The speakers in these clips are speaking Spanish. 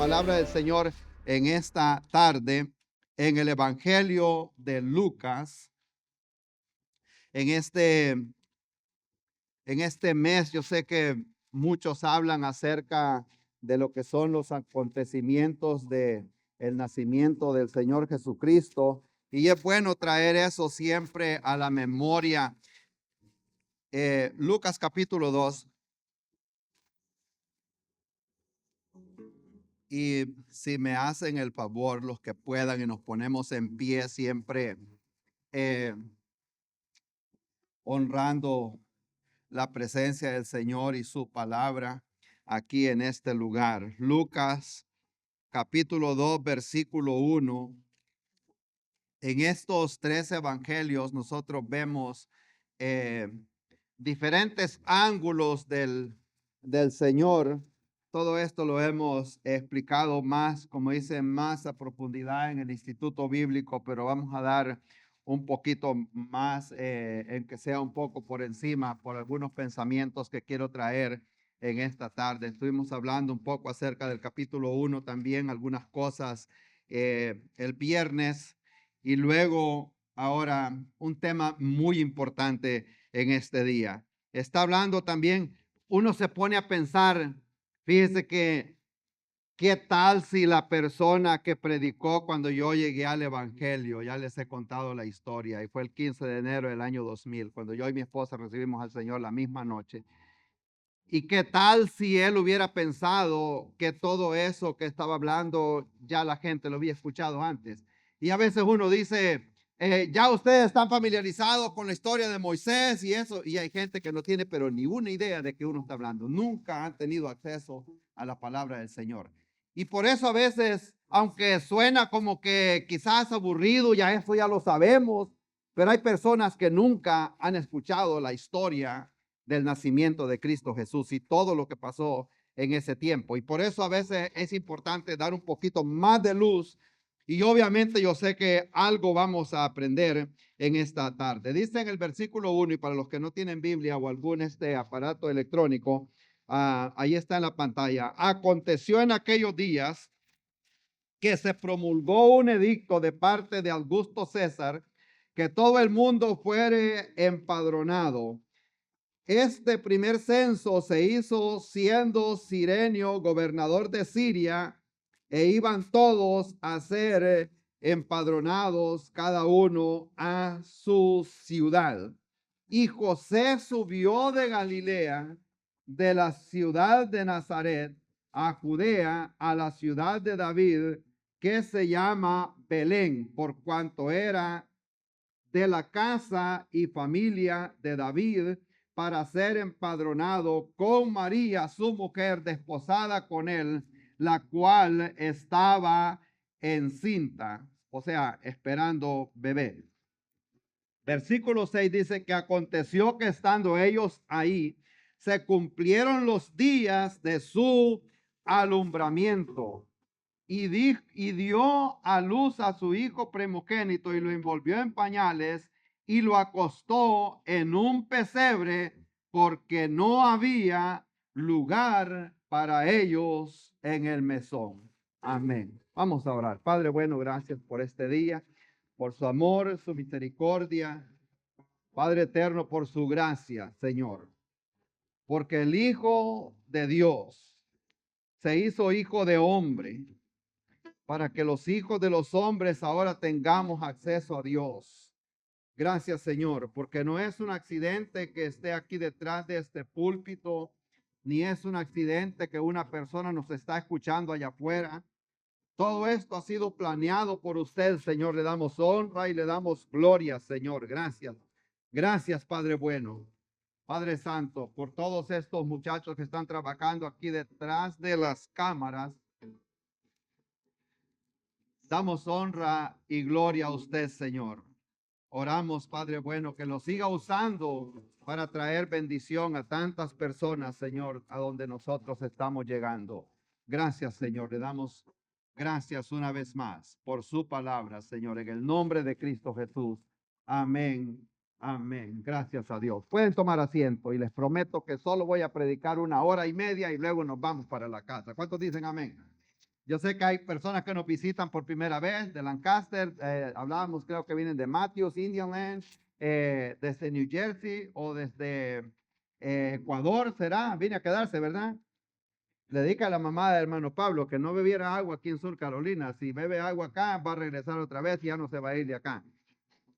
palabra del Señor en esta tarde en el Evangelio de Lucas. En este, en este mes yo sé que muchos hablan acerca de lo que son los acontecimientos de el nacimiento del Señor Jesucristo, y es bueno traer eso siempre a la memoria. Lucas capítulo 2. Y si me hacen el favor, los que puedan, y nos ponemos en pie siempre, eh, honrando la presencia del Señor y su palabra aquí en este lugar. Lucas capítulo 2, versículo 1. En estos tres evangelios nosotros vemos eh, diferentes ángulos del Señor. Todo esto lo hemos explicado más, como dice, más a profundidad en el Instituto Bíblico, pero vamos a dar un poquito más, en que sea un poco por encima, por algunos pensamientos que quiero traer en esta tarde. Estuvimos hablando un poco acerca del capítulo 1 también, algunas cosas el viernes, y luego ahora un tema muy importante en este día. Está hablando también, uno se pone a pensar, fíjese que, ¿qué tal si la persona que predicó cuando yo llegué al Evangelio, ya les he contado la historia, y fue el 15 de enero del año 2000, cuando yo y mi esposa recibimos al Señor la misma noche? ¿Y qué tal si él hubiera pensado que todo eso que estaba hablando ya la gente lo había escuchado antes? Y a veces uno dice, ya ustedes están familiarizados con la historia de Moisés y eso, y hay gente que no tiene pero ni una idea de que uno está hablando. Nunca han tenido acceso a la palabra del Señor. Y por eso a veces, aunque suena como que quizás aburrido, ya eso ya lo sabemos, pero hay personas que nunca han escuchado la historia del nacimiento de Cristo Jesús y todo lo que pasó en ese tiempo. Y por eso a veces es importante dar un poquito más de luz. Y obviamente yo sé que algo vamos a aprender en esta tarde. Dice en el versículo 1, y para los que no tienen Biblia o algún aparato electrónico, ahí está en la pantalla. Aconteció en aquellos días que se promulgó un edicto de parte de Augusto César, que todo el mundo fuere empadronado. Este primer censo se hizo siendo Cirenio gobernador de Siria, e iban todos a ser empadronados, cada uno a su ciudad. Y José subió de Galilea, de la ciudad de Nazaret, a Judea, a la ciudad de David, que se llama Belén, por cuanto era de la casa y familia de David, para ser empadronado con María, su mujer, desposada con él, la cual estaba encinta, o sea, esperando bebé. Versículo 6 dice que aconteció que estando ellos ahí, se cumplieron los días de su alumbramiento, y dio a luz a su hijo primogénito, y lo envolvió en pañales y lo acostó en un pesebre, porque no había lugar para ellos en el mesón. Amén. Vamos a orar. Padre bueno, gracias por este día, por su amor, su misericordia. Padre eterno, por su gracia, Señor, porque el Hijo de Dios se hizo hijo de hombre, para que los hijos de los hombres ahora tengamos acceso a Dios. Gracias, Señor, porque no es un accidente que esté aquí detrás de este púlpito, ni es un accidente que una persona nos está escuchando allá afuera. Todo esto ha sido planeado por usted, Señor. Le damos honra y le damos gloria, Señor. Gracias. Gracias, Padre bueno. Padre Santo, por todos estos muchachos que están trabajando aquí detrás de las cámaras. Damos honra y gloria a usted, Señor. Oramos, Padre bueno, que lo siga usando para traer bendición a tantas personas, Señor, a donde nosotros estamos llegando. Gracias, Señor. Le damos gracias una vez más por su palabra, Señor, en el nombre de Cristo Jesús. Amén. Amén. Gracias a Dios. Pueden tomar asiento y les prometo que solo voy a predicar 1 hora y media y luego nos vamos para la casa. ¿Cuántos dicen amén? Yo sé que hay personas que nos visitan por primera vez de Lancaster. Hablábamos, creo que vienen de Matthews, Indianland, desde New Jersey o desde Ecuador, será. Viene a quedarse, ¿verdad? Le dedica a la mamá del hermano Pablo que no bebiera agua aquí en Sur Carolina. Si bebe agua acá, va a regresar otra vez y ya no se va a ir de acá.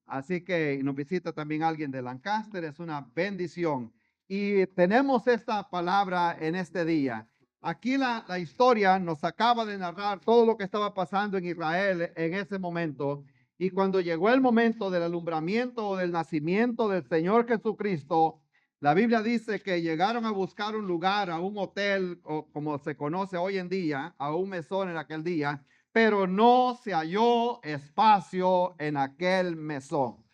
Así que nos visita también alguien de Lancaster, es una bendición. Y tenemos esta palabra en este día. Aquí la historia nos acaba de narrar todo lo que estaba pasando en Israel en ese momento. Y cuando llegó el momento del alumbramiento o del nacimiento del Señor Jesucristo, la Biblia dice que llegaron a buscar un lugar, a un hotel, o como se conoce hoy en día, a un mesón en aquel día, pero no se halló espacio en aquel mesón.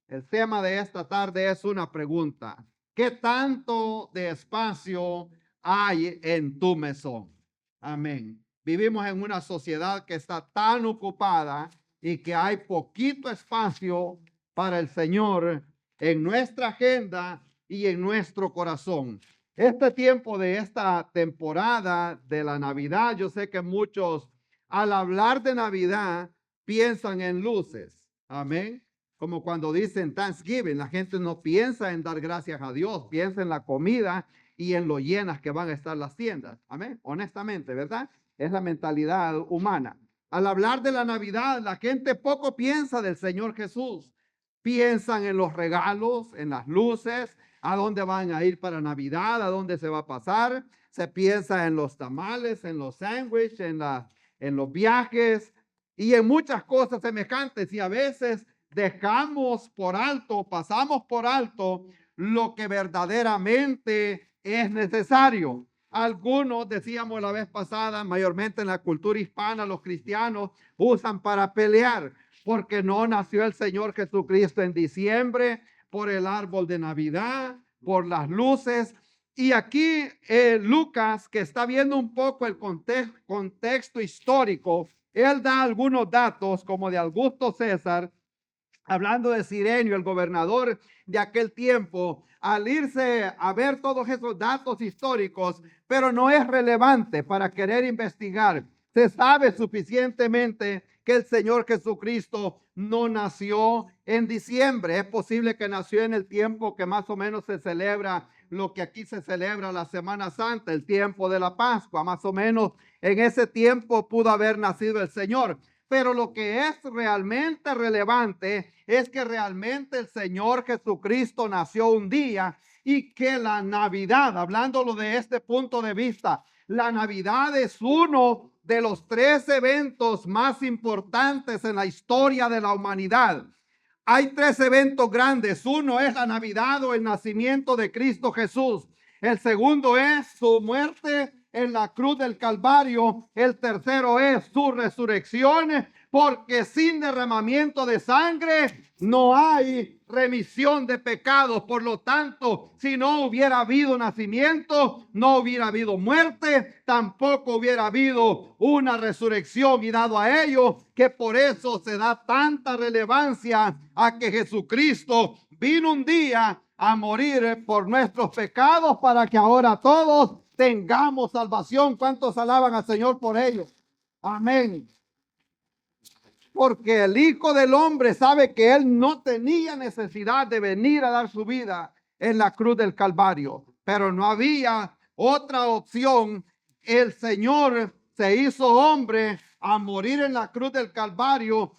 El tema de esta tarde es una pregunta. ¿Qué tanto de espacio hay en tu mesón? Amén. Vivimos en una sociedad que está tan ocupada y que hay poquito espacio para el Señor en nuestra agenda y en nuestro corazón. Este tiempo de esta temporada de la Navidad, yo sé que muchos al hablar de Navidad piensan en luces. Amén. Como cuando dicen Thanksgiving, la gente no piensa en dar gracias a Dios, piensa en la comida y en lo llenas que van a estar las tiendas. Amén. Honestamente, ¿verdad? Es la mentalidad humana. Al hablar de la Navidad, la gente poco piensa del Señor Jesús. Piensan en los regalos, en las luces, a dónde van a ir para Navidad, a dónde se va a pasar. Se piensa en los tamales, en los sándwiches, en los viajes y en muchas cosas semejantes. Y a veces dejamos por alto, pasamos por alto lo que verdaderamente es necesario. Algunos, decíamos la vez pasada, mayormente en la cultura hispana, los cristianos usan para pelear, porque no nació el Señor Jesucristo en diciembre, por el árbol de Navidad, por las luces. Y aquí Lucas, que está viendo un poco el contexto histórico, él da algunos datos como de Augusto César, hablando de Cirenio, el gobernador de aquel tiempo, al irse a ver todos esos datos históricos, pero no es relevante para querer investigar. Se sabe suficientemente que el Señor Jesucristo no nació en diciembre. Es posible que nació en el tiempo que más o menos se celebra lo que aquí se celebra la Semana Santa, el tiempo de la Pascua. Más o menos en ese tiempo pudo haber nacido el Señor. Pero lo que es realmente relevante es que realmente el Señor Jesucristo nació un día y que la Navidad, hablándolo de este punto de vista, la Navidad es uno de los 3 eventos más importantes en la historia de la humanidad. Hay 3 eventos grandes. Uno es la Navidad o el nacimiento de Cristo Jesús. El segundo es su muerte en la cruz del Calvario. El tercero es su resurrección, porque sin derramamiento de sangre no hay remisión de pecados. Por lo tanto, si no hubiera habido nacimiento, no hubiera habido muerte, tampoco hubiera habido una resurrección. Y dado a ello, que por eso se da tanta relevancia a que Jesucristo vino un día a morir por nuestros pecados para que ahora todos tengamos salvación. ¿Cuántos alaban al Señor por ello? Amén. Porque el Hijo del Hombre sabe que Él no tenía necesidad de venir a dar su vida en la cruz del Calvario, pero no había otra opción. El Señor se hizo hombre a morir en la cruz del Calvario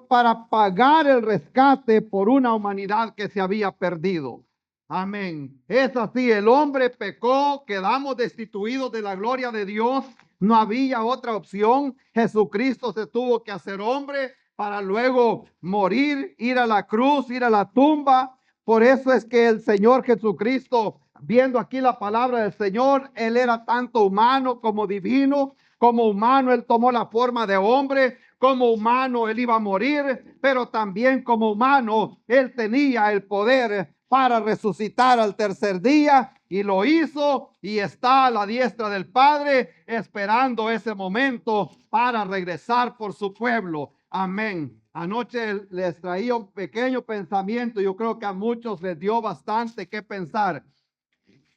para pagar el rescate por una humanidad que se había perdido. Amén. Es así, el hombre pecó, quedamos destituidos de la gloria de Dios. No había otra opción. Jesucristo se tuvo que hacer hombre para luego morir, ir a la cruz, ir a la tumba. Por eso es que el Señor Jesucristo, viendo aquí la palabra del Señor, Él era tanto humano como divino. Como humano, Él tomó la forma de hombre. Como humano, Él iba a morir, pero también como humano, Él tenía el poder para resucitar al tercer día, y lo hizo, y está a la diestra del Padre esperando ese momento para regresar por su pueblo. Amén. Anoche les traía un pequeño pensamiento, yo creo que a muchos les dio bastante que pensar.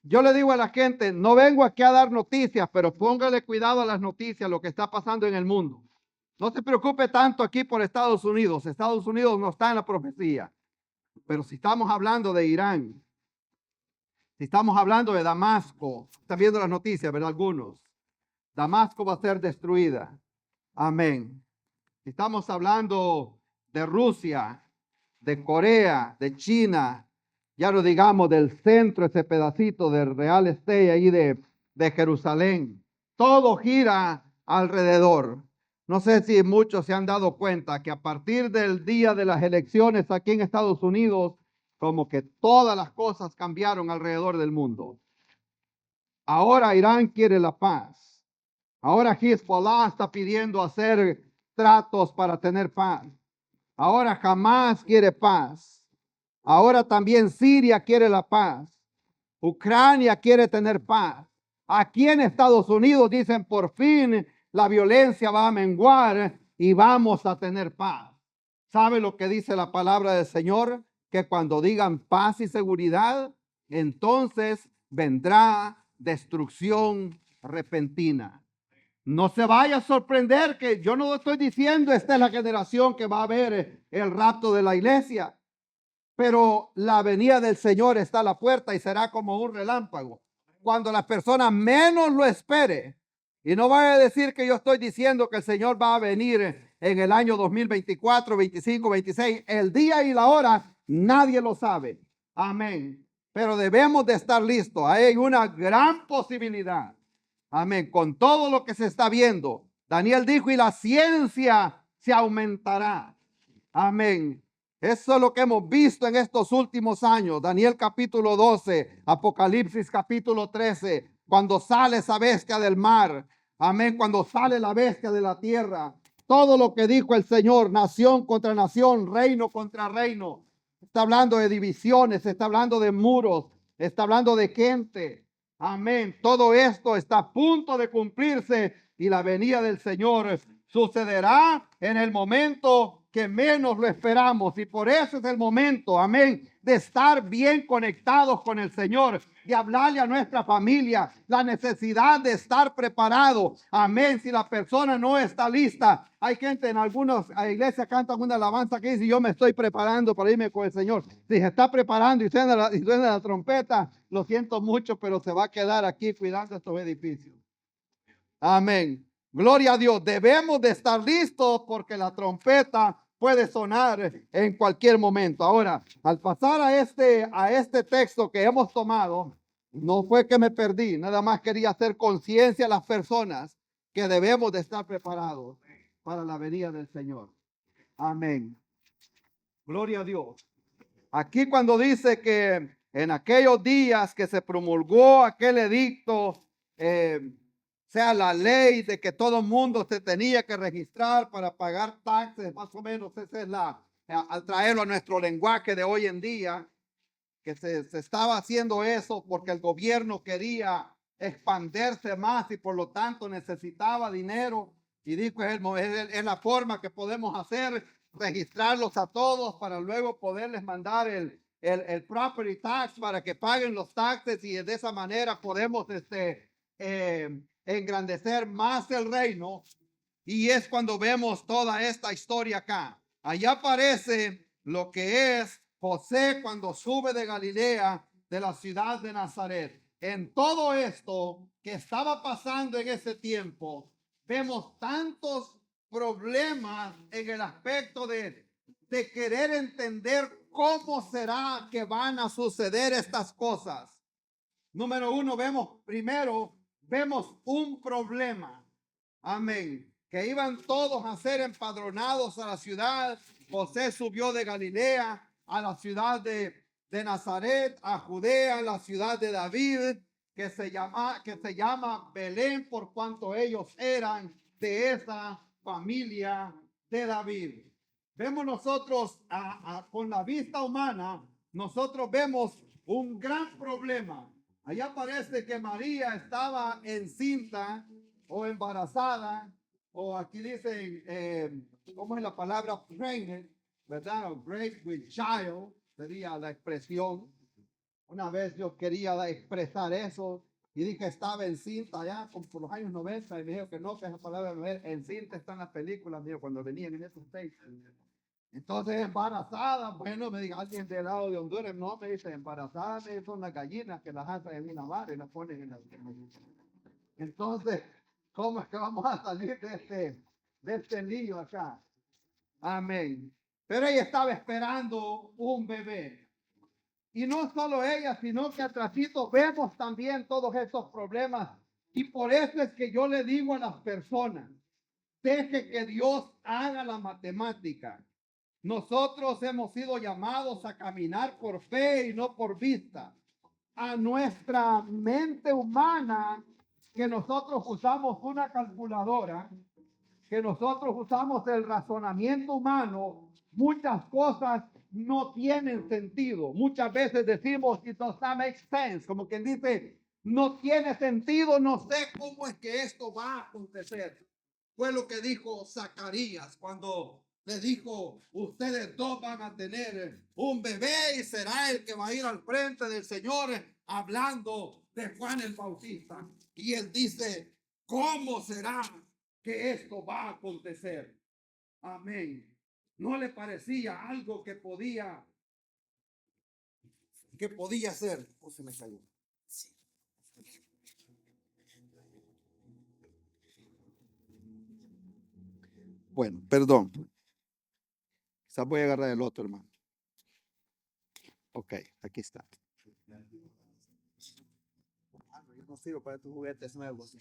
Yo le digo a la gente, no vengo aquí a dar noticias, pero póngale cuidado a las noticias, lo que está pasando en el mundo. No se preocupe tanto aquí por Estados Unidos. Estados Unidos no está en la profecía. Pero si estamos hablando de Irán, si estamos hablando de Damasco, están viendo las noticias, ¿verdad? Algunos. Damasco va a ser destruida. Amén. Si estamos hablando de Rusia, de Corea, de China, ya no digamos del centro, ese pedacito del Real Estate ahí de Jerusalén. Todo gira alrededor. No sé si muchos se han dado cuenta que a partir del día de las elecciones aquí en Estados Unidos, como que todas las cosas cambiaron alrededor del mundo. Ahora Irán quiere la paz. Ahora Hezbollah está pidiendo hacer tratos para tener paz. Ahora Hamas quiere paz. Ahora también Siria quiere la paz. Ucrania quiere tener paz. Aquí en Estados Unidos dicen por fin la violencia va a menguar y vamos a tener paz. ¿Sabe lo que dice la palabra del Señor? Que cuando digan paz y seguridad, entonces vendrá destrucción repentina. No se vaya a sorprender que yo no estoy diciendo esta es la generación que va a ver el rapto de la iglesia, pero la venida del Señor está a la puerta y será como un relámpago. Cuando la persona menos lo espere. Y no vaya a decir que yo estoy diciendo que el Señor va a venir en el año 2024, 25, 26. El día y la hora nadie lo sabe. Amén. Pero debemos de estar listos. Hay una gran posibilidad. Amén. Con todo lo que se está viendo. Daniel dijo, y la ciencia se aumentará. Amén. Eso es lo que hemos visto en estos últimos años. Daniel capítulo 12, Apocalipsis capítulo 13, cuando sale esa bestia del mar. Amén. Cuando sale la bestia de la tierra. Todo lo que dijo el Señor, nación contra nación, reino contra reino. Está hablando de divisiones, está hablando de muros, está hablando de gente. Amén. Todo esto está a punto de cumplirse y la venida del Señor sucederá en el momento que menos lo esperamos. Y por eso es el momento, amén, de estar bien conectados con el Señor, de hablarle a nuestra familia, la necesidad de estar preparado. Amén. Si la persona no está lista, hay gente en algunas iglesias cantan una alabanza que dice, yo me estoy preparando para irme con el Señor. Si se está preparando y suena la trompeta, lo siento mucho, pero se va a quedar aquí cuidando estos edificios. Amén. Gloria a Dios. Debemos de estar listos porque la trompeta puede sonar en cualquier momento. Ahora, al pasar a este texto que hemos tomado, no fue que me perdí, nada más quería hacer conciencia a las personas que debemos de estar preparados para la venida del Señor. Amén. Gloria a Dios. Aquí cuando dice que en aquellos días que se promulgó aquel edicto, sea la ley de que todo el mundo se tenía que registrar para pagar taxes, más o menos esa es al traerlo a nuestro lenguaje de hoy en día, que se estaba haciendo eso porque el gobierno quería expandirse más y por lo tanto necesitaba dinero y dijo es la forma que podemos hacer, registrarlos a todos para luego poderles mandar el property tax para que paguen los taxes y de esa manera podemos engrandecer más el reino. Y es cuando vemos toda esta historia acá. Allá aparece lo que es José cuando sube de Galilea, de la ciudad de Nazaret. En todo esto que estaba pasando en ese tiempo, vemos tantos problemas en el aspecto de querer entender cómo será que van a suceder estas cosas. Número uno, vemos un problema. Amén. Que iban todos a ser empadronados a la ciudad. José subió de Galilea a la ciudad de Nazaret, a Judea, la ciudad de David, que se llama Belén, por cuanto ellos eran de esa familia de David. Vemos nosotros con la vista humana, nosotros vemos un gran problema. Allá parece que María estaba encinta o embarazada, o aquí dicen, ¿cómo es la palabra? Pregnant, ¿verdad? O great with child, sería la expresión. Una vez yo quería expresar eso y dije que estaba encinta ya como por los años 90 y me dijo que no, que esa palabra encinta está en las películas, mío, cuando venían en esos takes. Entonces, embarazada, bueno, me dijo alguien del lado de Honduras, no, me dice, embarazada son las gallinas que las hacen en una mar y las ponen en la... Entonces, ¿cómo es que vamos a salir de este lío acá? Amén. Pero ella estaba esperando un bebé. Y no solo ella, sino que atrásito vemos también todos estos problemas. Y por eso es que yo le digo a las personas, deje que Dios haga la matemática. Nosotros hemos sido llamados a caminar por fe y no por vista. A nuestra mente humana, que nosotros usamos una calculadora, que nosotros usamos el razonamiento humano, muchas cosas no tienen sentido. Muchas veces decimos, it does not make sense, como quien dice, no tiene sentido, no sé cómo es que esto va a acontecer. Fue lo que dijo Zacarías cuando le dijo, ustedes dos van a tener un bebé y será el que va a ir al frente del Señor hablando de Juan el Bautista. Y él dice, ¿cómo será que esto va a acontecer? Amén. ¿No le parecía algo que podía ser? ¿O se me cayó? Sí. Bueno, perdón. Quizás voy a agarrar el otro, hermano. Ok, aquí está. Yo no sirvo para tus juguetes nuevos.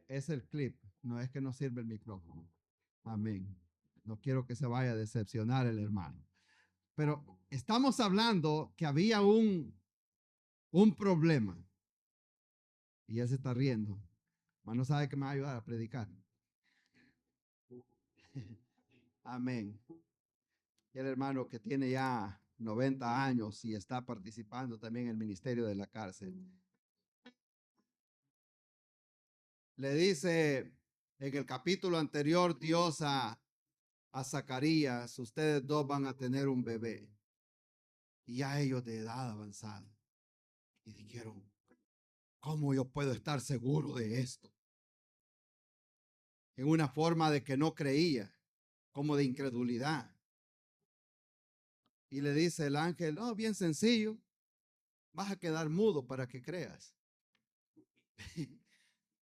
Es el clip, no es que no sirve el micrófono. Amén. No quiero que se vaya a decepcionar el hermano. Pero estamos hablando que había un problema. Y él se está riendo. Hermano sabe que me va a ayudar a predicar. Amén. Y el hermano que tiene ya 90 años y está participando también en el ministerio de la cárcel. Le dice en el capítulo anterior Dios a Zacarías, ustedes dos van a tener un bebé. Y ya ellos de edad avanzada. Y dijeron, ¿cómo yo puedo estar seguro de esto? En una forma de que no creía, como de incredulidad. Y le dice el ángel, no, bien sencillo, vas a quedar mudo para que creas.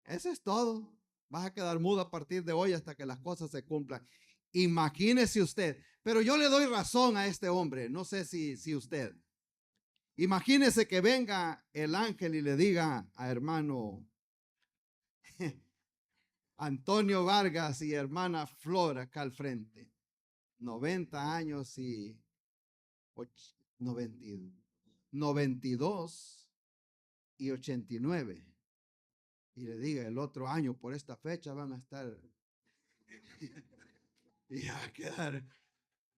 Eso es todo. Vas a quedar mudo a partir de hoy hasta que las cosas se cumplan. Imagínese usted, pero yo le doy razón a este hombre, no sé si usted. Imagínese que venga el ángel y le diga a hermano Antonio Vargas y hermana Flor acá al frente, 90 años y 92 y 89. Y le diga el otro año por esta fecha van a estar y va a quedar,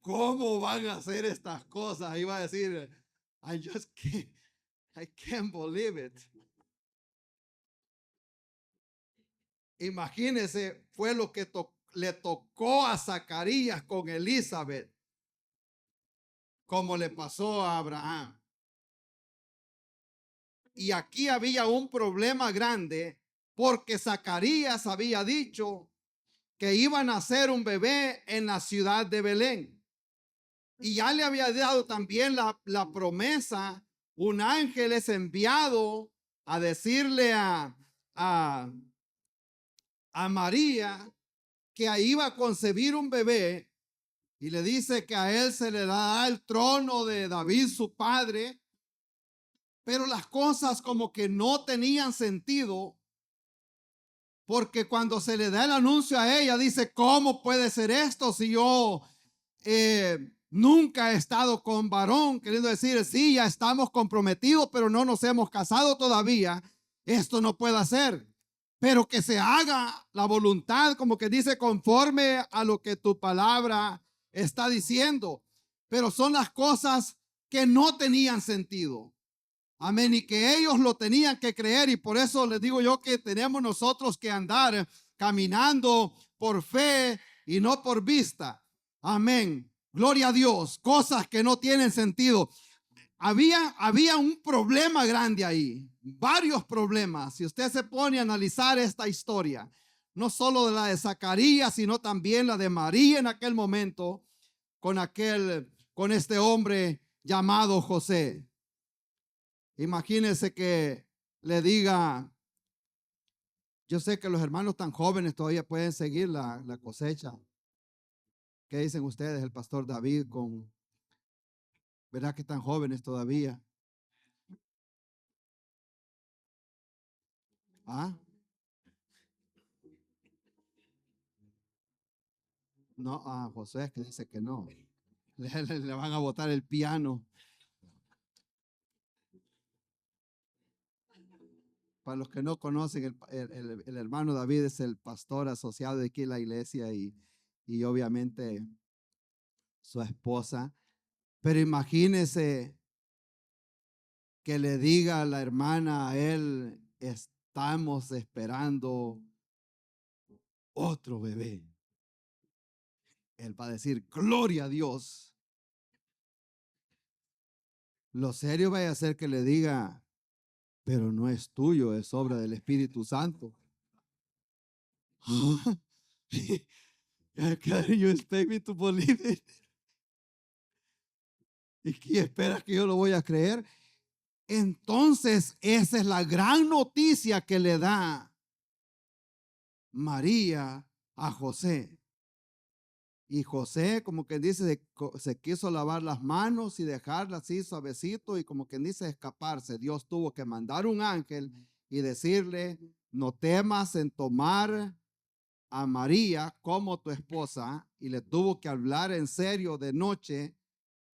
¿cómo van a hacer estas cosas? Y va a decir, I can't believe it. Imagínese, fue lo que le tocó a Zacarías con Elizabeth, como le pasó a Abraham. Y aquí había un problema grande porque Zacarías había dicho que iban a nacer un bebé en la ciudad de Belén. Y ya le había dado también la promesa, un ángel es enviado a decirle a María que ahí iba a concebir un bebé y le dice que a él se le da el trono de David, su padre, pero las cosas como que no tenían sentido porque cuando se le da el anuncio a ella dice, ¿cómo puede ser esto si yo nunca he estado con varón? Queriendo decir, sí, ya estamos comprometidos, pero no nos hemos casado todavía. Esto no puede ser. Pero que se haga la voluntad, como que dice, conforme a lo que tu palabra está diciendo. Pero son las cosas que no tenían sentido. Amén. Y que ellos lo tenían que creer. Y por eso les digo yo que tenemos nosotros que andar caminando por fe y no por vista. Amén. Gloria a Dios. Cosas que no tienen sentido. Había un problema grande ahí. Varios problemas. Si usted se pone a analizar esta historia, no solo de la de Zacarías, sino también la de María en aquel momento, con este hombre llamado José. Imagínense que le diga, yo sé que los hermanos tan jóvenes todavía pueden seguir la cosecha. ¿Qué dicen ustedes, el pastor David, verdad que están jóvenes todavía? ¿Ah? No, José es que dice que no. Le van a botar el piano. Para los que no conocen, el hermano David es el pastor asociado de aquí en la iglesia y obviamente su esposa. Pero imagínese que le diga a la hermana a él, estamos esperando otro bebé. Él va a decir, gloria a Dios. Lo serio va a ser que le diga, pero no es tuyo, es obra del Espíritu Santo. You expect me to believe it? ¿Y qué esperas que yo lo voy a creer? Entonces, esa es la gran noticia que le da María a José. Y José, como que dice, se quiso lavar las manos y dejarla así suavecito y como que dice escaparse. Dios tuvo que mandar un ángel y decirle, no temas en tomar a María como tu esposa, y le tuvo que hablar en serio de noche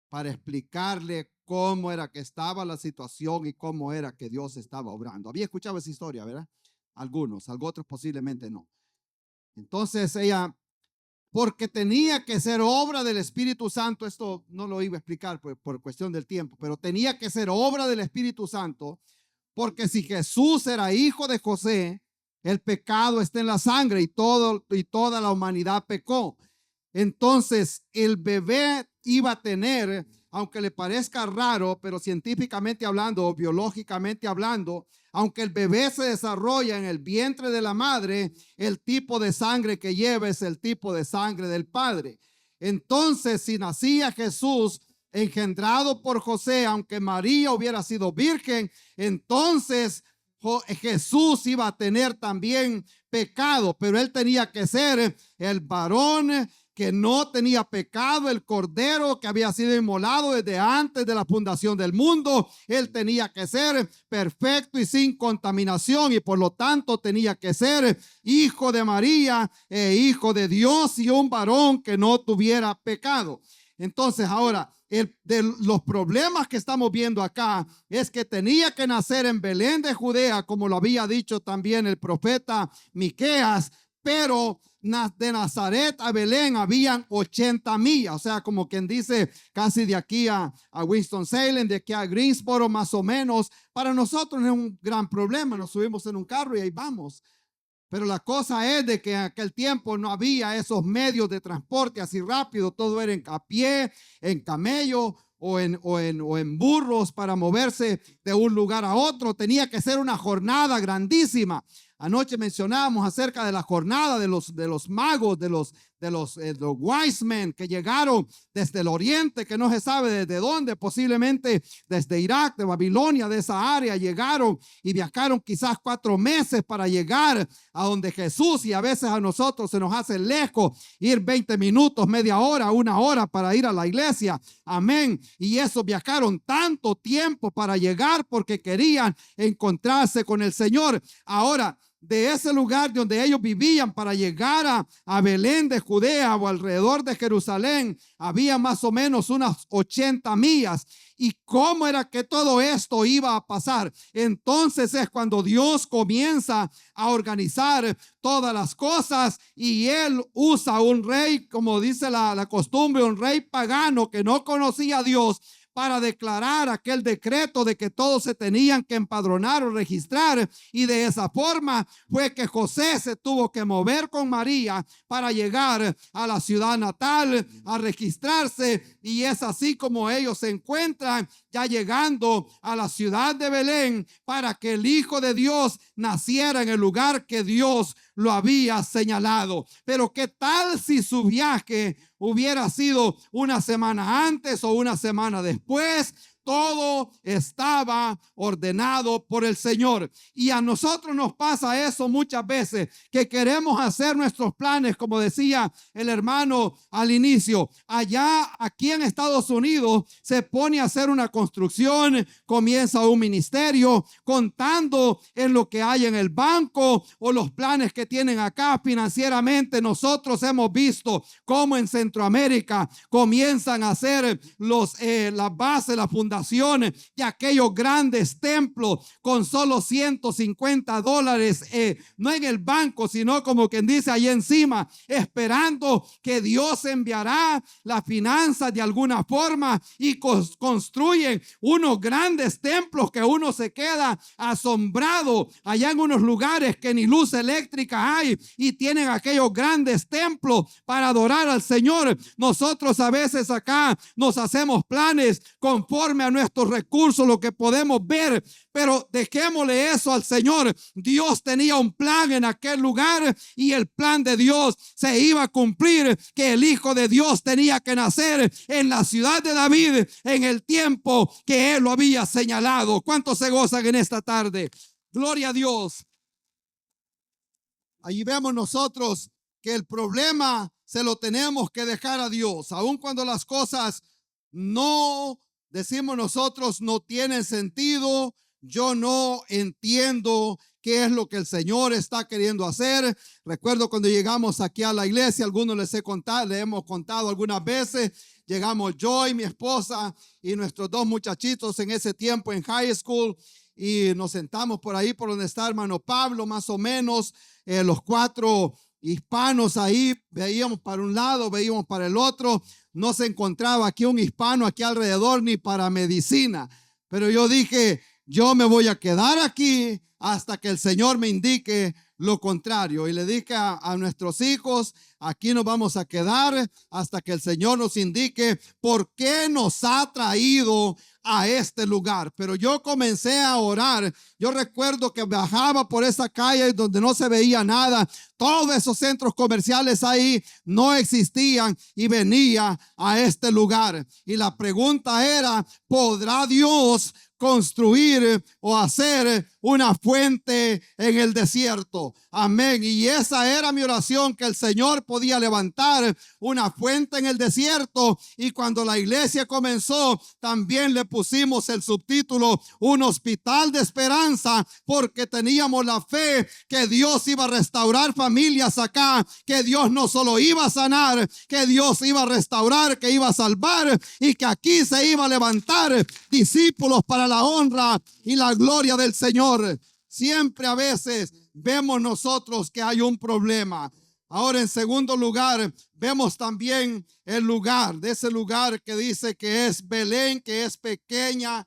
para explicarle cómo era que estaba la situación y cómo era que Dios estaba obrando. Había escuchado esa historia, ¿verdad? Algunos otros posiblemente no. Entonces ella, porque tenía que ser obra del Espíritu Santo, esto no lo iba a explicar por cuestión del tiempo, pero tenía que ser obra del Espíritu Santo, porque si Jesús era hijo de José, el pecado está en la sangre y toda la humanidad pecó. Entonces el bebé iba a tener, aunque le parezca raro, pero científicamente hablando o biológicamente hablando, aunque el bebé se desarrolla en el vientre de la madre, el tipo de sangre que lleva es el tipo de sangre del padre. Entonces, si nacía Jesús engendrado por José, aunque María hubiera sido virgen, entonces Jesús iba a tener también pecado, pero él tenía que ser el varón que no tenía pecado, el cordero que había sido inmolado desde antes de la fundación del mundo. Él tenía que ser perfecto y sin contaminación, y por lo tanto tenía que ser hijo de María e hijo de Dios, y un varón que no tuviera pecado. Entonces ahora, de los problemas que estamos viendo acá es que tenía que nacer en Belén de Judea, como lo había dicho también el profeta Miqueas, pero de Nazaret a Belén habían 80 millas, o sea, como quien dice, casi de aquí a Winston-Salem, de aquí a Greensboro, más o menos. Para nosotros no es un gran problema, nos subimos en un carro y ahí vamos. Pero la cosa es de que en aquel tiempo no había esos medios de transporte así rápido, todo era a pie, en camello o en burros para moverse de un lugar a otro. Tenía que ser una jornada grandísima. Anoche mencionábamos acerca de la jornada de los magos, de los wise men que llegaron desde el oriente, que no se sabe desde dónde, posiblemente desde Irak, de Babilonia, de esa área, llegaron y viajaron quizás 4 meses para llegar a donde Jesús, y a veces a nosotros se nos hace lejos ir 20 minutos, media hora, 1 hora para ir a la iglesia. Amén. Y eso viajaron tanto tiempo para llegar porque querían encontrarse con el Señor. Ahora, de ese lugar donde ellos vivían para llegar a Belén de Judea o alrededor de Jerusalén, había más o menos unas 80 millas. ¿Y cómo era que todo esto iba a pasar? Entonces es cuando Dios comienza a organizar todas las cosas, y él usa un rey, como dice la costumbre, un rey pagano que no conocía a Dios, para declarar aquel decreto de que todos se tenían que empadronar o registrar, y de esa forma fue que José se tuvo que mover con María para llegar a la ciudad natal a registrarse, y es así como ellos se encuentran ya llegando a la ciudad de Belén para que el Hijo de Dios naciera en el lugar que Dios lo había señalado. Pero ¿qué tal si su viaje hubiera sido una semana antes o una semana después? Todo estaba ordenado por el Señor. Y a nosotros nos pasa eso muchas veces, que queremos hacer nuestros planes, como decía el hermano al inicio. Allá, aquí en Estados Unidos, se pone a hacer una construcción, comienza un ministerio, contando en lo que hay en el banco o los planes que tienen acá financieramente. Nosotros hemos visto cómo en Centroamérica comienzan a hacer las bases, la fundación de aquellos grandes templos con solo $150, no en el banco, sino como quien dice ahí encima, esperando que Dios enviará las finanzas de alguna forma, y construyen unos grandes templos que uno se queda asombrado. Allá en unos lugares que ni luz eléctrica hay, y tienen aquellos grandes templos para adorar al Señor. Nosotros a veces acá nos hacemos planes conforme a nuestros recursos, lo que podemos ver, pero dejémosle eso al Señor. Dios tenía un plan en aquel lugar, y el plan de Dios se iba a cumplir, que el Hijo de Dios tenía que nacer en la ciudad de David en el tiempo que Él lo había señalado. ¿Cuántos se gozan en esta tarde? Gloria a Dios. Allí vemos nosotros que el problema se lo tenemos que dejar a Dios, aun cuando las cosas no, decimos nosotros, no tienen sentido. Yo no entiendo qué es lo que el Señor está queriendo hacer. Recuerdo cuando llegamos aquí a la iglesia, algunos les hemos contado algunas veces. Llegamos yo y mi esposa y nuestros dos muchachitos en ese tiempo en high school, y nos sentamos por ahí por donde está hermano Pablo, más o menos, los cuatro hispanos ahí. Veíamos para un lado, veíamos para el otro. No se encontraba aquí un hispano aquí alrededor ni para medicina. Pero yo dije, yo me voy a quedar aquí hasta que el Señor me indique lo contrario. Y le dije a nuestros hijos, aquí nos vamos a quedar hasta que el Señor nos indique por qué nos ha traído a este lugar. Pero yo comencé a orar. Yo recuerdo que bajaba por esa calle donde no se veía nada. Todos esos centros comerciales ahí no existían, y venía a este lugar. Y la pregunta era, ¿podrá Dios construir o hacer una fuente en el desierto? Amén. Y esa era mi oración, que el Señor podía levantar una fuente en el desierto. Y cuando la iglesia comenzó, también le pusimos el subtítulo, un hospital de esperanza, porque teníamos la fe que Dios iba a restaurar familias acá, que Dios no solo iba a sanar, que Dios iba a restaurar, que iba a salvar, y que aquí se iba a levantar discípulos para la honra y la gloria del Señor. Siempre a veces vemos nosotros que hay un problema. Ahora, en segundo lugar, vemos también el lugar, de ese lugar que dice que es Belén, que es pequeña,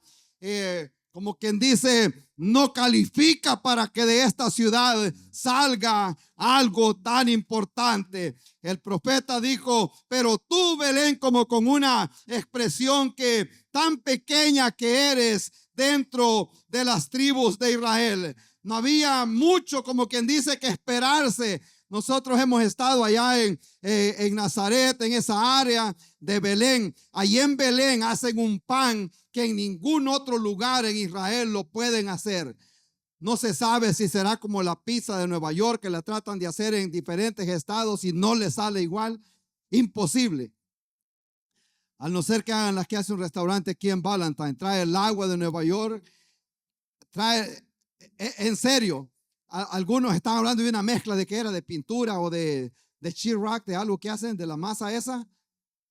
como quien dice, no califica para que de esta ciudad salga algo tan importante. El profeta dijo, pero tú, Belén, como con una expresión que tan pequeña que eres dentro de las tribus de Israel. No había mucho, como quien dice, que esperarse. Nosotros hemos estado allá en Nazaret, en esa área de Belén. Allí en Belén hacen un pan que en ningún otro lugar en Israel lo pueden hacer. No se sabe si será como la pizza de Nueva York, que la tratan de hacer en diferentes estados y no le sale igual. Imposible. Al no ser que hagan las que hace un restaurante aquí en Valentine. Trae el agua de Nueva York. Trae, en serio, algunos estaban hablando de una mezcla de que era de pintura o de sheetrock, de algo que hacen de la masa esa.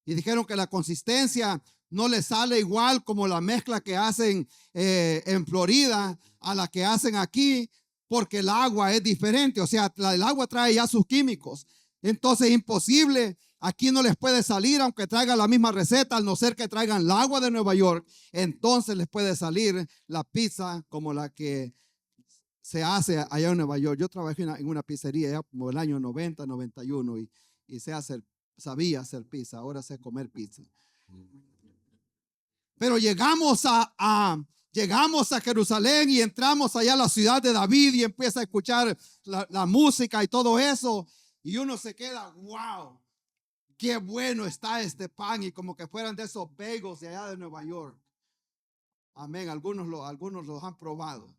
Y dijeron que la consistencia no le sale igual como la mezcla que hacen en Florida a la que hacen aquí, porque el agua es diferente. O sea, el agua trae ya sus químicos. Entonces es imposible Aquí no les puede salir aunque traigan la misma receta, al no ser que traigan el agua de Nueva York. Entonces les puede salir la pizza como la que se hace allá en Nueva York. Yo trabajé en una pizzería ya como el año 90, 91 y sabía hacer pizza. Ahora sé comer pizza. Pero llegamos a Jerusalén y entramos allá a la ciudad de David y empieza a escuchar la música y todo eso. Y uno se queda, wow, qué bueno está este pan. Y como que fueran de esos bagels de allá de Nueva York. Amén. Algunos los han probado.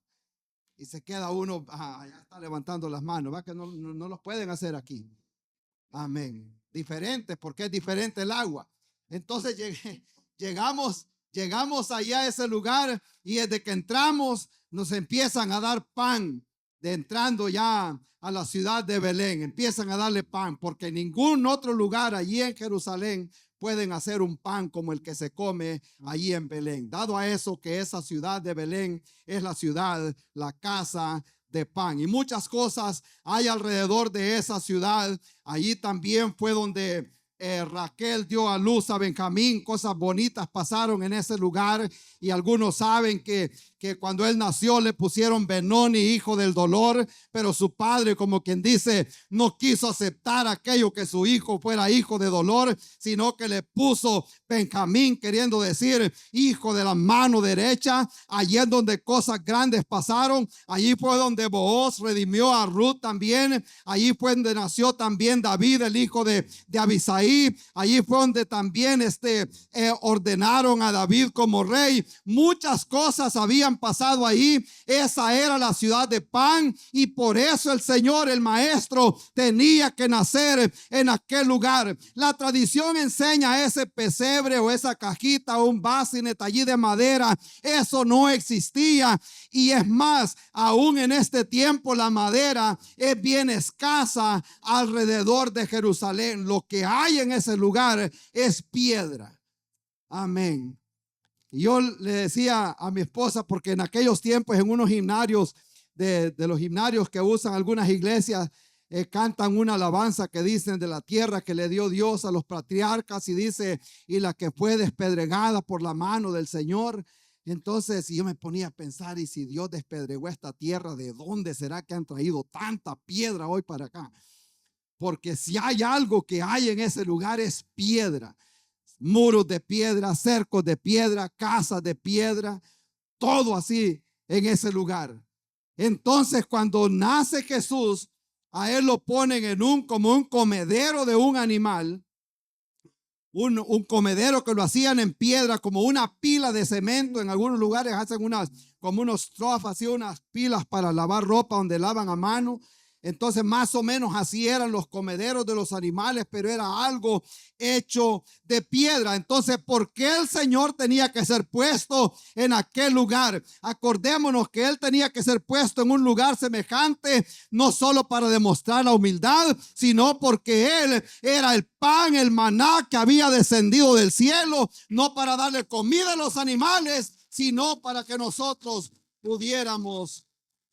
Y se queda uno, ya está levantando las manos, ¿va? Que no los pueden hacer aquí. Amén. Diferente, porque es diferente el agua. Entonces llegamos allá a ese lugar y desde que entramos nos empiezan a dar pan. De entrando ya a la ciudad de Belén, empiezan a darle pan, porque en ningún otro lugar allí en Jerusalén pueden hacer un pan como el que se come allí en Belén. Dado a eso que esa ciudad de Belén es la ciudad, la casa de pan. Y muchas cosas hay alrededor de esa ciudad. Allí también fue donde Raquel dio a luz a Benjamín. Cosas bonitas pasaron en ese lugar. Y algunos saben que cuando él nació le pusieron Benoni, hijo del dolor, pero su padre, como quien dice, no quiso aceptar aquello que su hijo fuera hijo de dolor, sino que le puso Benjamín, queriendo decir hijo de la mano derecha. Allí es donde cosas grandes pasaron. Allí fue donde Booz redimió a Ruth también. Allí fue donde nació también David, el hijo de Abisaí. Allí fue donde también ordenaron a David como rey. Muchas cosas habían pasado ahí. Esa era la ciudad de pan y por eso el Señor, el maestro, tenía que nacer en aquel lugar. La tradición enseña ese pesebre o esa cajita o un bassinet allí de madera. Eso no existía. Y es más, aún en este tiempo la madera es bien escasa alrededor de Jerusalén. Lo que hay en ese lugar es piedra. Amén. Y yo le decía a mi esposa, porque en aquellos tiempos en unos gimnasios, de los gimnasios que usan algunas iglesias, cantan una alabanza que dicen de la tierra que le dio Dios a los patriarcas y dice, y la que fue despedregada por la mano del Señor. Entonces yo me ponía a pensar, y si Dios despedregó esta tierra, ¿de dónde será que han traído tanta piedra hoy para acá? Porque si hay algo que hay en ese lugar es piedra. Muros de piedra, cercos de piedra, casas de piedra, todo así en ese lugar. Entonces cuando nace Jesús, a él lo ponen como un comedero de un animal, un comedero que lo hacían en piedra, como una pila de cemento. En algunos lugares hacen como unos troughs, así unas pilas para lavar ropa donde lavan a mano. Entonces más o menos así eran los comederos de los animales, pero era algo hecho de piedra. Entonces, ¿por qué el Señor tenía que ser puesto en aquel lugar? Acordémonos que Él tenía que ser puesto en un lugar semejante, no solo para demostrar la humildad, sino porque Él era el pan, el maná que había descendido del cielo, no para darle comida a los animales, sino para que nosotros pudiéramos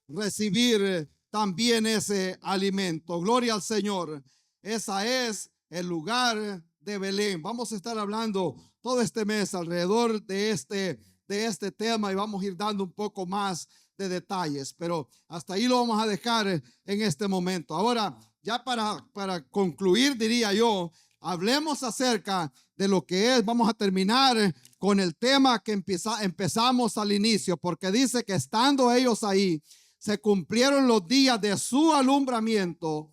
recibir también ese alimento. Gloria al Señor. Ese es el lugar de Belén. Vamos a estar hablando todo este mes alrededor de este tema y vamos a ir dando un poco más de detalles, pero hasta ahí lo vamos a dejar en este momento. Ahora, ya para concluir, diría yo, hablemos acerca de lo que es. Vamos a terminar con el tema que empezamos al inicio, porque dice que estando ellos ahí, se cumplieron los días de su alumbramiento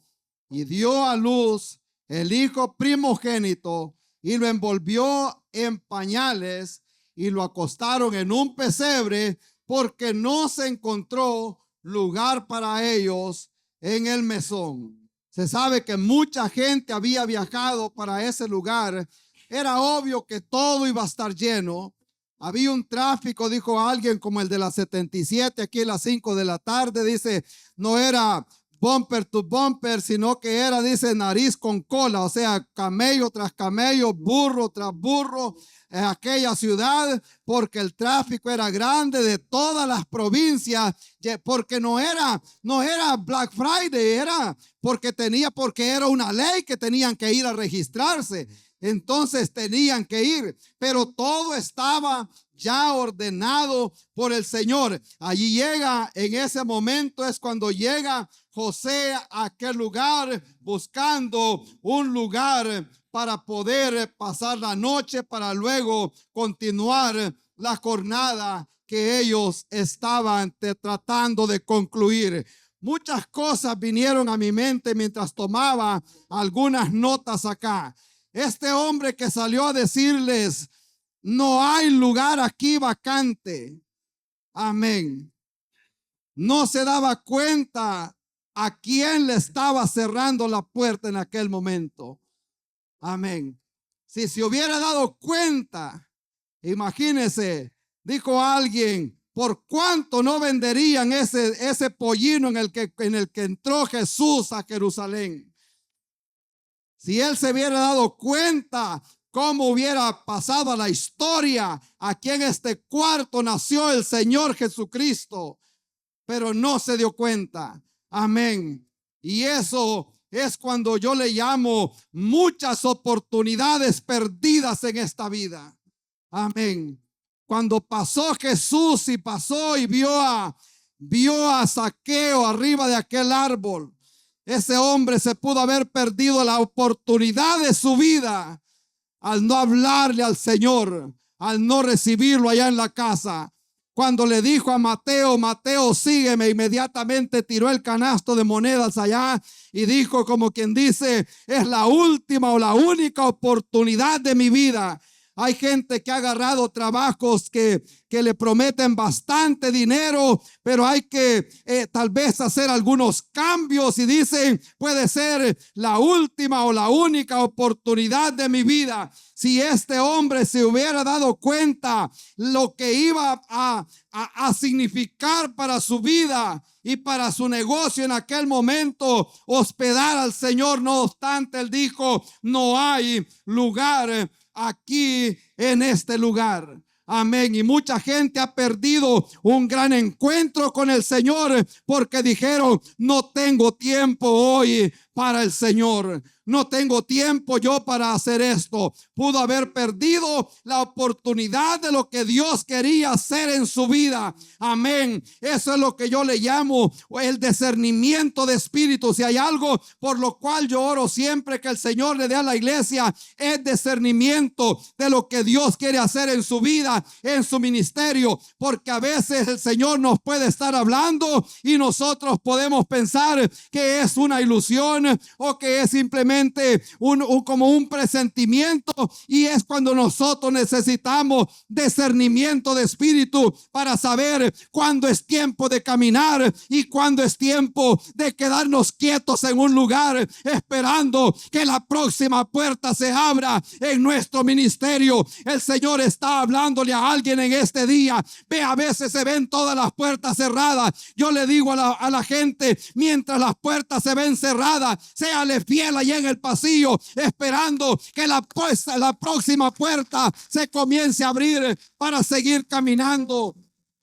y dio a luz el hijo primogénito y lo envolvió en pañales y lo acostaron en un pesebre porque no se encontró lugar para ellos en el mesón. Se sabe que mucha gente había viajado para ese lugar. Era obvio que todo iba a estar lleno. Había un tráfico, dijo alguien, como el de la 77 aquí a las 5 de la tarde. Dice, no era bumper to bumper, sino que era, dice, nariz con cola, o sea, camello tras camello, burro tras burro, en aquella ciudad, porque el tráfico era grande de todas las provincias, porque no era Black Friday, era porque era una ley que tenían que ir a registrarse. Entonces tenían que ir, pero todo estaba ya ordenado por el Señor. Allí llega, en ese momento es cuando llega José a aquel lugar, buscando un lugar para poder pasar la noche, para luego continuar la jornada que ellos estaban tratando de concluir. Muchas cosas vinieron a mi mente mientras tomaba algunas notas acá. Este hombre que salió a decirles, no hay lugar aquí vacante. Amén. No se daba cuenta a quién le estaba cerrando la puerta en aquel momento. Amén. Si se hubiera dado cuenta, imagínese, dijo alguien, ¿por cuánto no venderían ese pollino en el que entró Jesús a Jerusalén? Si él se hubiera dado cuenta cómo hubiera pasado a la historia, aquí en este cuarto nació el Señor Jesucristo, pero no se dio cuenta. Amén. Y eso es cuando yo le llamo muchas oportunidades perdidas en esta vida. Amén. Cuando pasó Jesús y pasó y vio a Zaqueo arriba de aquel árbol, ese hombre se pudo haber perdido la oportunidad de su vida al no hablarle al Señor, al no recibirlo allá en la casa. Cuando le dijo a Mateo, Mateo, sígueme, inmediatamente tiró el canasto de monedas allá y dijo, como quien dice, es la última o la única oportunidad de mi vida. Hay gente que ha agarrado trabajos que le prometen bastante dinero, pero hay que tal vez hacer algunos cambios y dicen, puede ser la última o la única oportunidad de mi vida. Si este hombre se hubiera dado cuenta lo que iba a significar para su vida y para su negocio en aquel momento, hospedar al Señor, no obstante, él dijo, no hay lugar aquí en este lugar. Amén. Y mucha gente ha perdido un gran encuentro con el Señor porque dijeron, no tengo tiempo hoy para el Señor. No tengo tiempo yo para hacer esto. Pudo haber perdido la oportunidad de lo que Dios quería hacer en su vida. Amén. Eso es lo que yo le llamo el discernimiento de espíritu. Si hay algo por lo cual yo oro siempre que el Señor le dé a la iglesia, es discernimiento de lo que Dios quiere hacer en su vida, en su ministerio. Porque a veces el Señor nos puede estar hablando y nosotros podemos pensar que es una ilusión o que es simplemente como un presentimiento, y es cuando nosotros necesitamos discernimiento de espíritu para saber cuándo es tiempo de caminar y cuándo es tiempo de quedarnos quietos en un lugar esperando que la próxima puerta se abra en nuestro ministerio. El Señor está hablándole a alguien en este día. Ve, a veces se ven todas las puertas cerradas. Yo le digo a la gente, mientras las puertas se ven cerradas, séale fiel allá en el pasillo, esperando que la próxima puerta se comience a abrir para seguir caminando.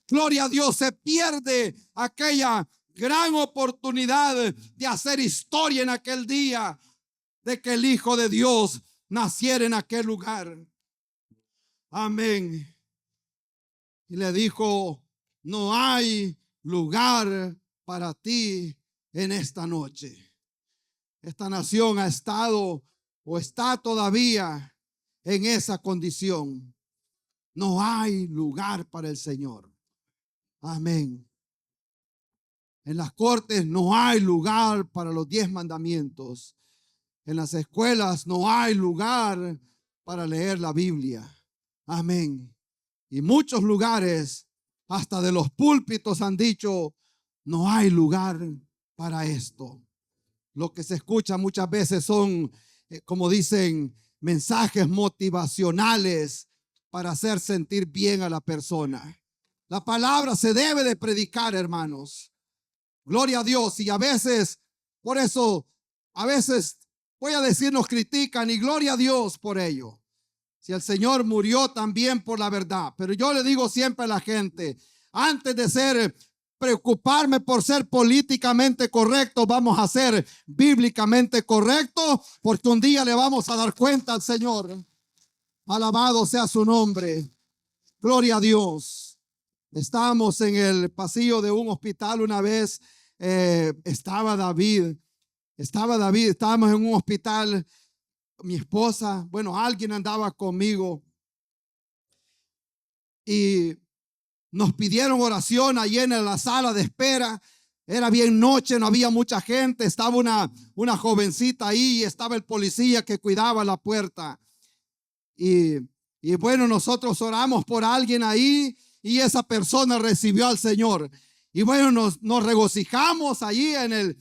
Gloria a Dios. Se pierde aquella gran oportunidad de hacer historia en aquel día, de que el Hijo de Dios naciera en aquel lugar. Amén. Y le dijo, no hay lugar para ti en esta noche. Esta nación ha estado o está todavía en esa condición. No hay lugar para el Señor. Amén. En las cortes no hay lugar para los 10 mandamientos. En las escuelas no hay lugar para leer la Biblia. Amén. Y muchos lugares, hasta de los púlpitos, han dicho, no hay lugar para esto. Lo que se escucha muchas veces son, como dicen, mensajes motivacionales para hacer sentir bien a la persona. La palabra se debe de predicar, hermanos. Gloria a Dios. Y a veces Por eso, a veces, voy a decir, nos critican y gloria a Dios por ello. Si el Señor murió también por la verdad. Pero yo le digo siempre a la gente, antes de preocuparme por ser políticamente correcto, vamos a ser bíblicamente correctos, porque un día le vamos a dar cuenta al Señor. Alabado sea su nombre. Gloria a Dios. Estábamos en el pasillo de un hospital una vez. Estaba David, estábamos en un hospital. Mi esposa, bueno, alguien andaba conmigo y nos pidieron oración allí en la sala de espera. Era bien noche, no había mucha gente. Estaba una jovencita ahí y estaba el policía que cuidaba la puerta. Y bueno, nosotros oramos por alguien ahí y esa persona recibió al Señor. Y bueno, nos regocijamos allí en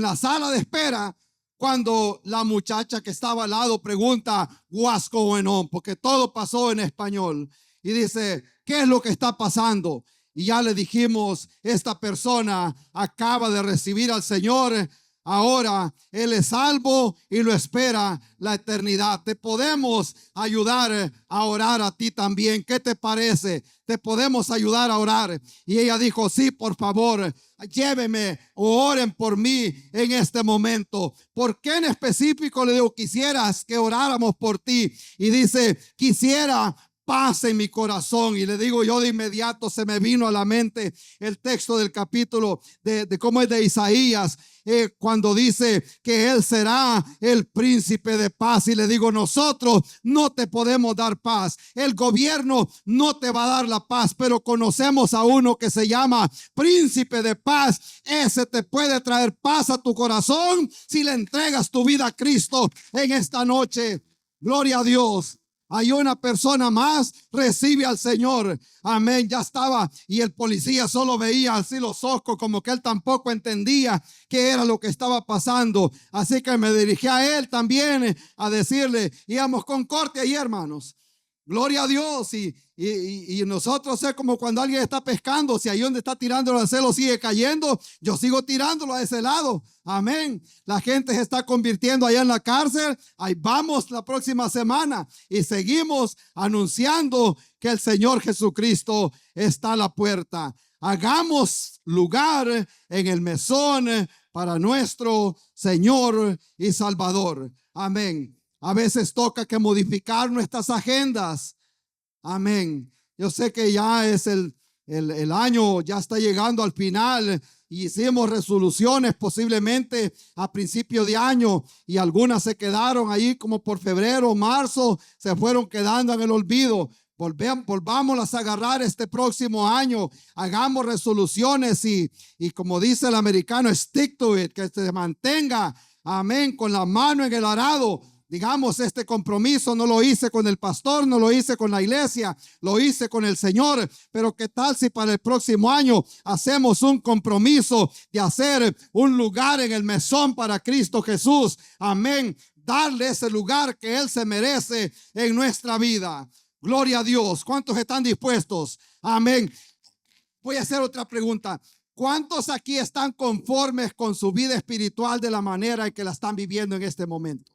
la sala de espera cuando la muchacha que estaba al lado pregunta, what's going on? Porque todo pasó en español. Y dice, ¿qué es lo que está pasando? Y ya le dijimos, esta persona acaba de recibir al Señor. Ahora Él es salvo y lo espera la eternidad. Te podemos ayudar a orar a ti también. ¿Qué te parece? Te podemos ayudar a orar. Y ella dijo, sí, por favor, lléveme o oren por mí en este momento. ¿Por qué en específico? Le digo, quisieras que oráramos por ti. Y dice, quisiera paz en mi corazón. Y le digo yo, de inmediato se me vino a la mente el texto del capítulo de cómo es de Isaías, cuando dice que Él será el príncipe de paz. Y le digo, nosotros no te podemos dar paz, el gobierno no te va a dar la paz, pero conocemos a uno que se llama príncipe de paz. Ese te puede traer paz a tu corazón si le entregas tu vida a Cristo en esta noche. Gloria a Dios. Hay una persona más, recibe al Señor. Amén. Ya estaba y el policía solo veía así los ojos, como que él tampoco entendía qué era lo que estaba pasando. Así que me dirigí a él también a decirle, íbamos con corte ahí, hermanos. Gloria a Dios. Y nosotros es como cuando alguien está pescando, si ahí donde está tirándolo al cielo sigue cayendo, yo sigo tirándolo a ese lado. Amén. La gente se está convirtiendo allá en la cárcel. Ahí vamos la próxima semana y seguimos anunciando que el Señor Jesucristo está a la puerta. Hagamos lugar en el mesón para nuestro Señor y Salvador. Amén. A veces toca que modificar nuestras agendas. Amén. Yo sé que ya es el año, ya está llegando al final. Y hicimos resoluciones posiblemente a principio de año y algunas se quedaron ahí como por febrero, marzo, se fueron quedando en el olvido. Volvámoslas a agarrar este próximo año. Hagamos resoluciones y como dice el americano, stick to it, que se mantenga, amén, con la mano en el arado. Digamos, este compromiso no lo hice con el pastor, no lo hice con la iglesia, lo hice con el Señor. Pero qué tal si para el próximo año hacemos un compromiso de hacer un lugar en el mesón para Cristo Jesús. Amén. Darle ese lugar que Él se merece en nuestra vida. Gloria a Dios. ¿Cuántos están dispuestos? Amén. Voy a hacer otra pregunta. ¿Cuántos aquí están conformes con su vida espiritual de la manera en que la están viviendo en este momento?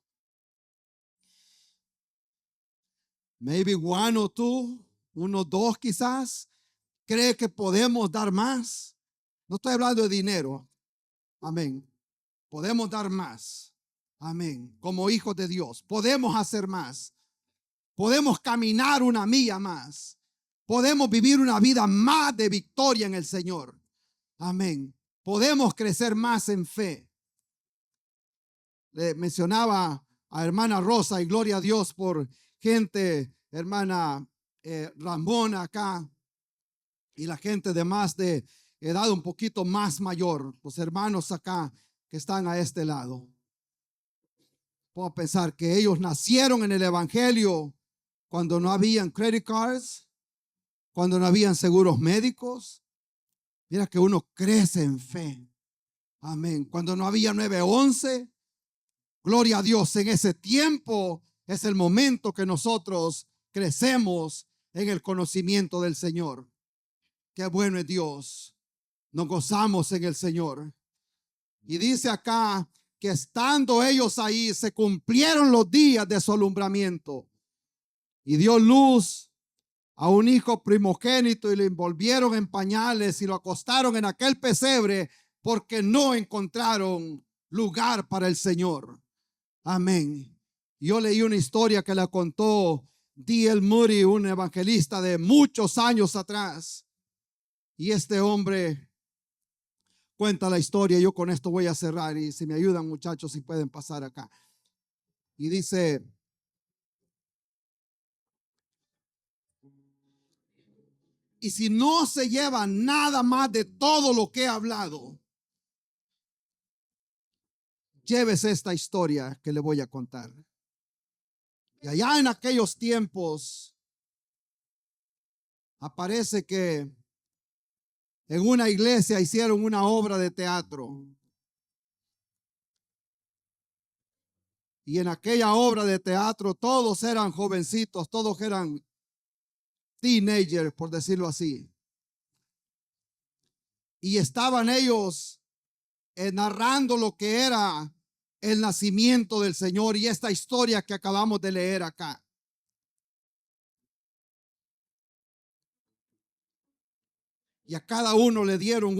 Maybe one or two, uno, dos quizás. ¿Cree que podemos dar más? No estoy hablando de dinero. Amén. Podemos dar más. Amén. Como hijos de Dios, podemos hacer más. Podemos caminar una milla más. Podemos vivir una vida más de victoria en el Señor. Amén. Podemos crecer más en fe. Le mencionaba a hermana Rosa y gloria a Dios por gente, hermana Ramón acá y la gente de más de edad un poquito más mayor, los hermanos acá que están a este lado. Puedo pensar que ellos nacieron en el evangelio cuando no habían credit cards, cuando no habían seguros médicos. Mira que uno crece en fe. Amén. Cuando no había 911, gloria a Dios, en ese tiempo es el momento que nosotros crecemos en el conocimiento del Señor. Qué bueno es Dios. Nos gozamos en el Señor. Y dice acá que estando ellos ahí, se cumplieron los días de su alumbramiento. Y dio luz a un hijo primogénito y lo envolvieron en pañales y lo acostaron en aquel pesebre porque no encontraron lugar para el Señor. Amén. Yo leí una historia que la contó D.L. Moody, un evangelista de muchos años atrás. Y este hombre cuenta la historia. Yo con esto voy a cerrar y si me ayudan, muchachos, si pueden pasar acá. Y dice: y si no se lleva nada más de todo lo que he hablado, llévese esta historia que le voy a contar. Y allá en aquellos tiempos aparece que en una iglesia hicieron una obra de teatro. Y en aquella obra de teatro todos eran jovencitos, todos eran teenagers, por decirlo así. Y estaban ellos narrando lo que era el nacimiento del Señor y esta historia que acabamos de leer acá. Y a cada uno le dieron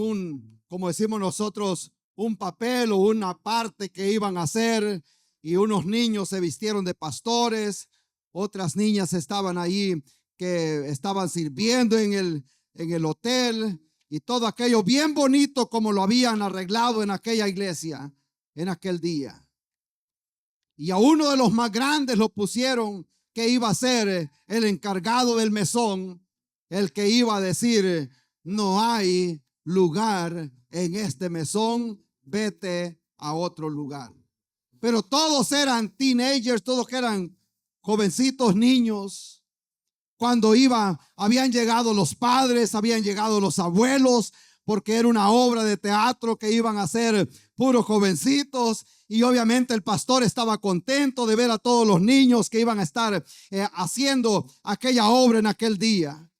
como decimos nosotros, un papel o una parte que iban a hacer. Y unos niños se vistieron de pastores, otras niñas estaban ahí que estaban sirviendo en el hotel, y todo aquello bien bonito como lo habían arreglado en aquella iglesia en aquel día. Y a uno de los más grandes lo pusieron que iba a ser el encargado del mesón, el que iba a decir: no hay lugar en este mesón, vete a otro lugar. Pero todos eran teenagers, todos eran jovencitos, niños. Cuando habían llegado los padres, habían llegado los abuelos, porque era una obra de teatro que iban a ser puros jovencitos. Y obviamente el pastor estaba contento de ver a todos los niños que iban a estar haciendo aquella obra en aquel día.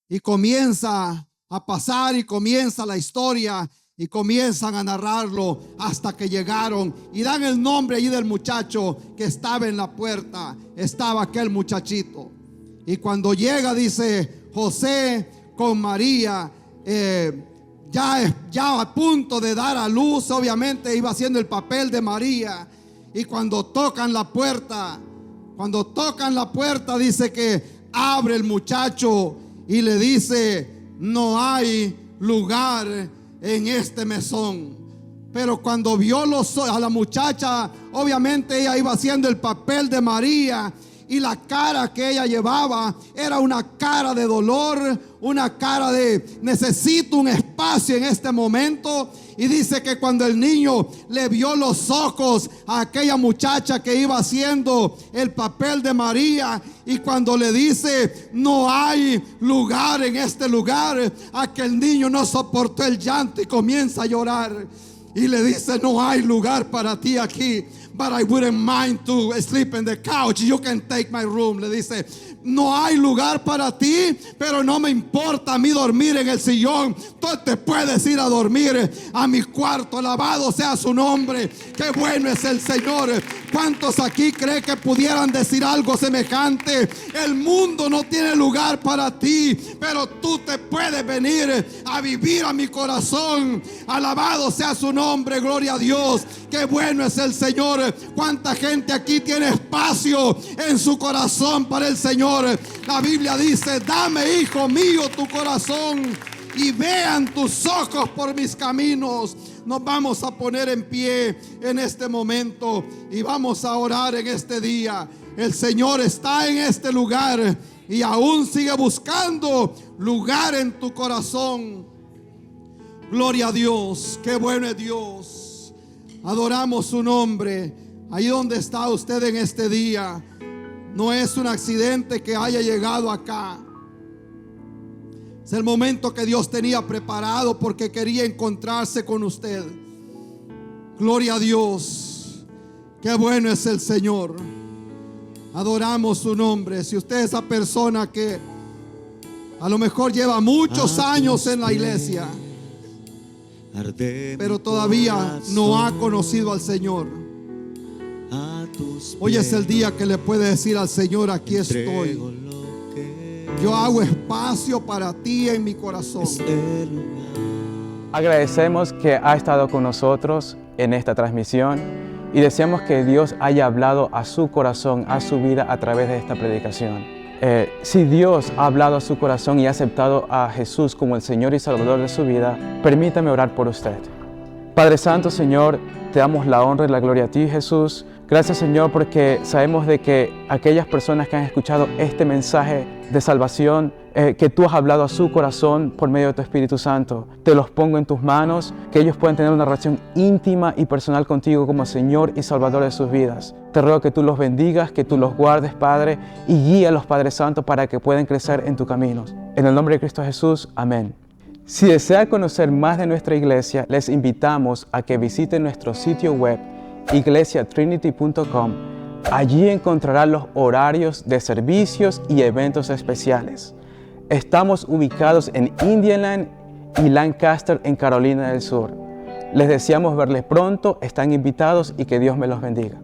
Y comienza a pasar y comienza la historia y comienzan a narrarlo hasta que llegaron y dan el nombre allí del muchacho que estaba en la puerta. Estaba aquel muchachito. Y cuando llega, dice, José con María, ya a punto de dar a luz, obviamente iba haciendo el papel de María. Y cuando tocan la puerta, dice que abre el muchacho y le dice: no hay lugar en este mesón. Pero cuando vio a la muchacha, obviamente ella iba haciendo el papel de María. Y la cara que ella llevaba era una cara de dolor, una cara de necesito un espacio en este momento. Y dice que cuando el niño le vio los ojos a aquella muchacha que iba haciendo el papel de María, y cuando le dice no hay lugar en este lugar, aquel niño no soportó el llanto y comienza a llorar. Y le dice: no hay lugar para ti aquí, but I wouldn't mind to sleep in the couch. You can take my room. Le dice: no hay lugar para ti, pero no me importa a mí dormir en el sillón. Tú te puedes ir a dormir a mi cuarto. Alabado sea su nombre. Qué bueno es el Señor. ¿Cuántos aquí creen que pudieran decir algo semejante? El mundo no tiene lugar para ti, pero tú te puedes venir a vivir a mi corazón. Alabado sea su nombre, gloria a Dios. Qué bueno es el Señor. ¿Cuánta gente aquí tiene espacio en su corazón para el Señor? La Biblia dice: dame, hijo mío, tu corazón y vean tus ojos por mis caminos. Nos vamos a poner en pie en este momento y vamos a orar en este día. El Señor está en este lugar y aún sigue buscando lugar en tu corazón. Gloria a Dios. Qué bueno es Dios. Adoramos su nombre. Ahí donde está usted en este día, no es un accidente que haya llegado acá. Es el momento que Dios tenía preparado porque quería encontrarse con usted. Gloria a Dios. Qué bueno es el Señor. Adoramos su nombre. Si usted es esa persona que a lo mejor lleva muchos años en la iglesia, pero todavía no ha conocido al Señor. Hoy es el día que le puede decir al Señor: aquí estoy. Yo hago espacio para ti en mi corazón. Agradecemos que ha estado con nosotros en esta transmisión y deseamos que Dios haya hablado a su corazón, a su vida a través de esta predicación. Si Dios ha hablado a su corazón y ha aceptado a Jesús como el Señor y Salvador de su vida, permítame orar por usted. Padre Santo, Señor, te damos la honra y la gloria a ti, Jesús. Gracias, Señor, porque sabemos de que aquellas personas que han escuchado este mensaje de salvación, que tú has hablado a su corazón por medio de tu Espíritu Santo, te los pongo en tus manos, que ellos puedan tener una relación íntima y personal contigo como Señor y Salvador de sus vidas. Te ruego que tú los bendigas, que tú los guardes, Padre, y guíalos, Padre Santo, para que puedan crecer en tus caminos. En el nombre de Cristo Jesús, amén. Si desea conocer más de nuestra iglesia, les invitamos a que visiten nuestro sitio web iglesiatrinity.com. Allí encontrará los horarios de servicios y eventos especiales. Estamos ubicados en Indialand y Lancaster, en Carolina del Sur. Les deseamos verles pronto, están invitados y que Dios me los bendiga.